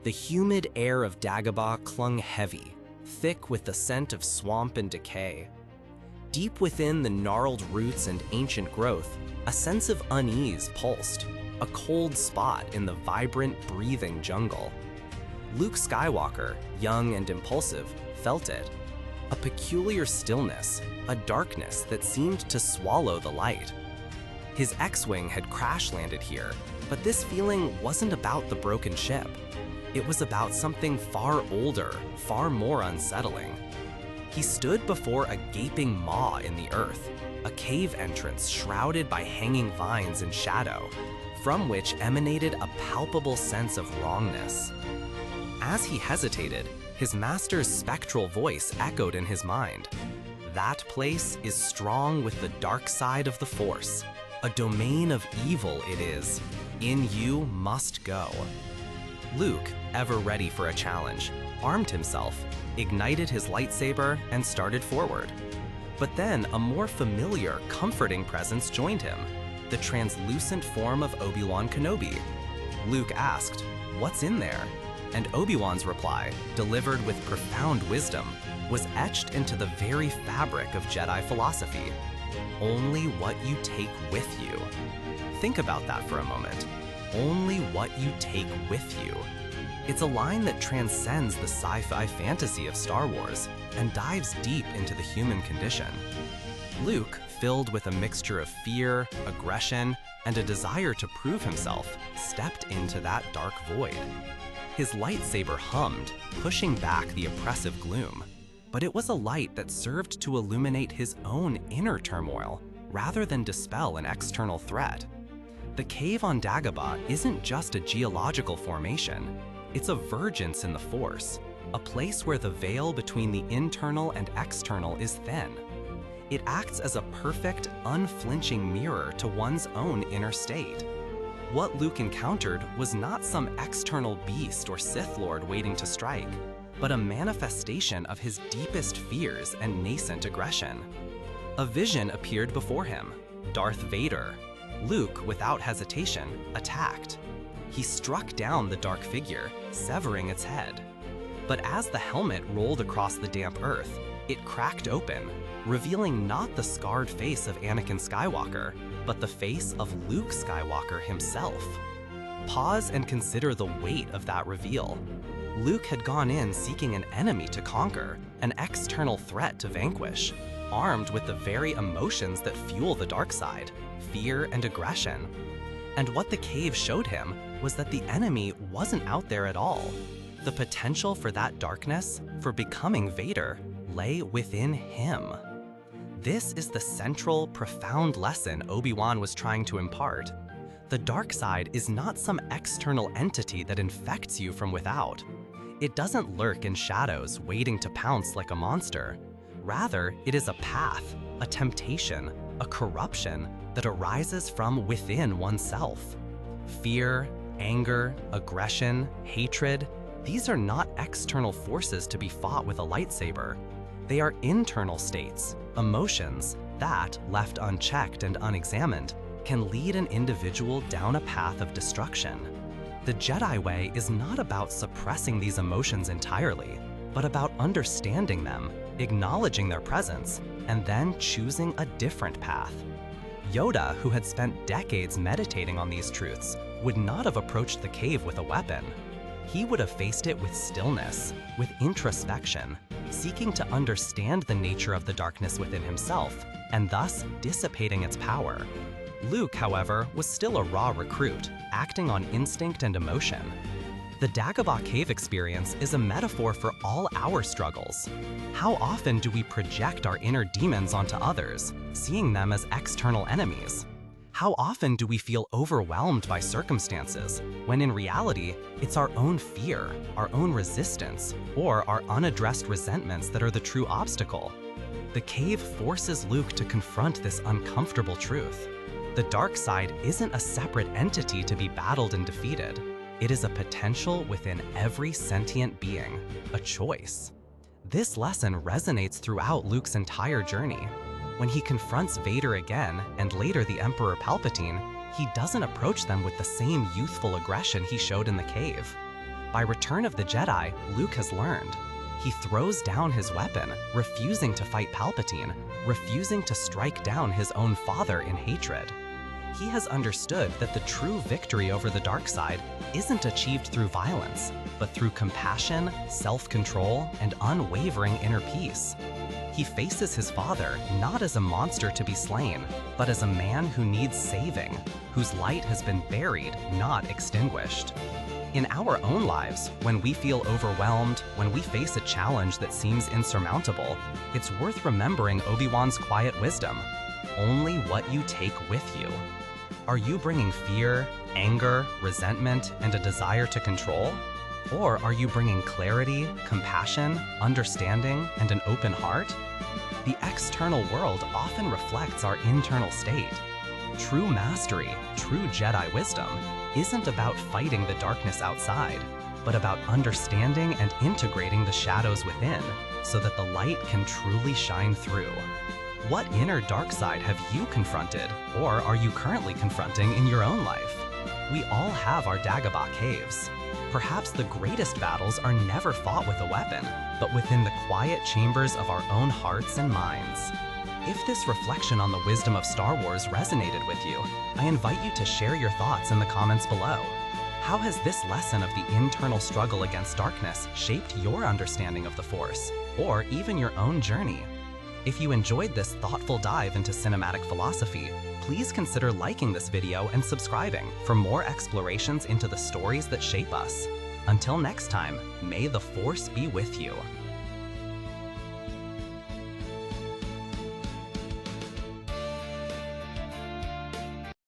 The humid air of Dagobah clung heavy, thick with the scent of swamp and decay. Deep within the gnarled roots and ancient growth, a sense of unease pulsed, a cold spot in the vibrant, breathing jungle. Luke Skywalker, young and impulsive, felt it. A peculiar stillness, a darkness that seemed to swallow the light. His X-Wing had crash-landed here, but this feeling wasn't about the broken ship. It was about something far older, far more unsettling. He stood before a gaping maw in the earth, a cave entrance shrouded by hanging vines and shadow, from which emanated a palpable sense of wrongness. As he hesitated, his master's spectral voice echoed in his mind. That place is strong with the dark side of the Force. A domain of evil it is. In you must go. Luke, ever ready for a challenge, armed himself, ignited his lightsaber, and started forward. But then a more familiar, comforting presence joined him, the translucent form of Obi-Wan Kenobi. Luke asked, "What's in there?" And Obi-Wan's reply, delivered with profound wisdom, was etched into the very fabric of Jedi philosophy. Only what you take with you. Think about that for a moment. Only what you take with you. It's a line that transcends the sci-fi fantasy of Star Wars and dives deep into the human condition. Luke, filled with a mixture of fear, aggression, and a desire to prove himself, stepped into that dark void. His lightsaber hummed, pushing back the oppressive gloom, but it was a light that served to illuminate his own inner turmoil rather than dispel an external threat. The cave on Dagobah isn't just a geological formation, it's a vergence in the Force, a place where the veil between the internal and external is thin. It acts as a perfect, unflinching mirror to one's own inner state. What Luke encountered was not some external beast or Sith Lord waiting to strike, but a manifestation of his deepest fears and nascent aggression. A vision appeared before him, Darth Vader. Luke, without hesitation, attacked. He struck down the dark figure, severing its head. But as the helmet rolled across the damp earth, it cracked open, revealing not the scarred face of Anakin Skywalker, but the face of Luke Skywalker himself. Pause and consider the weight of that reveal. Luke had gone in seeking an enemy to conquer, an external threat to vanquish, armed with the very emotions that fuel the dark side, fear and aggression. And what the cave showed him was that the enemy wasn't out there at all. The potential for that darkness, for becoming Vader, lay within him. This is the central, profound lesson Obi-Wan was trying to impart. The dark side is not some external entity that infects you from without. It doesn't lurk in shadows, waiting to pounce like a monster. Rather, it is a path, a temptation, a corruption that arises from within oneself. Fear, anger, aggression, hatred, these are not external forces to be fought with a lightsaber. They are internal states, emotions that, left unchecked and unexamined, can lead an individual down a path of destruction. The Jedi way is not about suppressing these emotions entirely, but about understanding them, acknowledging their presence, and then choosing a different path. Yoda, who had spent decades meditating on these truths, would not have approached the cave with a weapon. He would have faced it with stillness, with introspection, seeking to understand the nature of the darkness within himself, and thus dissipating its power. Luke, however, was still a raw recruit, acting on instinct and emotion. The Dagobah cave experience is a metaphor for all our struggles. How often do we project our inner demons onto others, seeing them as external enemies? How often do we feel overwhelmed by circumstances, when in reality, it's our own fear, our own resistance, or our unaddressed resentments that are the true obstacle? The cave forces Luke to confront this uncomfortable truth. The dark side isn't a separate entity to be battled and defeated. It is a potential within every sentient being, a choice. This lesson resonates throughout Luke's entire journey. When he confronts Vader again, and later the Emperor Palpatine, he doesn't approach them with the same youthful aggression he showed in the cave. By Return of the Jedi, Luke has learned. He throws down his weapon, refusing to fight Palpatine, refusing to strike down his own father in hatred. He has understood that the true victory over the dark side isn't achieved through violence, but through compassion, self-control, and unwavering inner peace. He faces his father not as a monster to be slain, but as a man who needs saving, whose light has been buried, not extinguished. In our own lives, when we feel overwhelmed, when we face a challenge that seems insurmountable, it's worth remembering Obi-Wan's quiet wisdom. Only what you take with you. Are you bringing fear, anger, resentment, and a desire to control? Or are you bringing clarity, compassion, understanding, and an open heart? The external world often reflects our internal state. True mastery, true Jedi wisdom, isn't about fighting the darkness outside, but about understanding and integrating the shadows within so that the light can truly shine through. What inner dark side have you confronted, or are you currently confronting in your own life? We all have our Dagobah caves. Perhaps the greatest battles are never fought with a weapon, but within the quiet chambers of our own hearts and minds. If this reflection on the wisdom of Star Wars resonated with you, I invite you to share your thoughts in the comments below. How has this lesson of the internal struggle against darkness shaped your understanding of the Force, or even your own journey? If you enjoyed this thoughtful dive into cinematic philosophy, please consider liking this video and subscribing for more explorations into the stories that shape us. Until next time, may the Force be with you.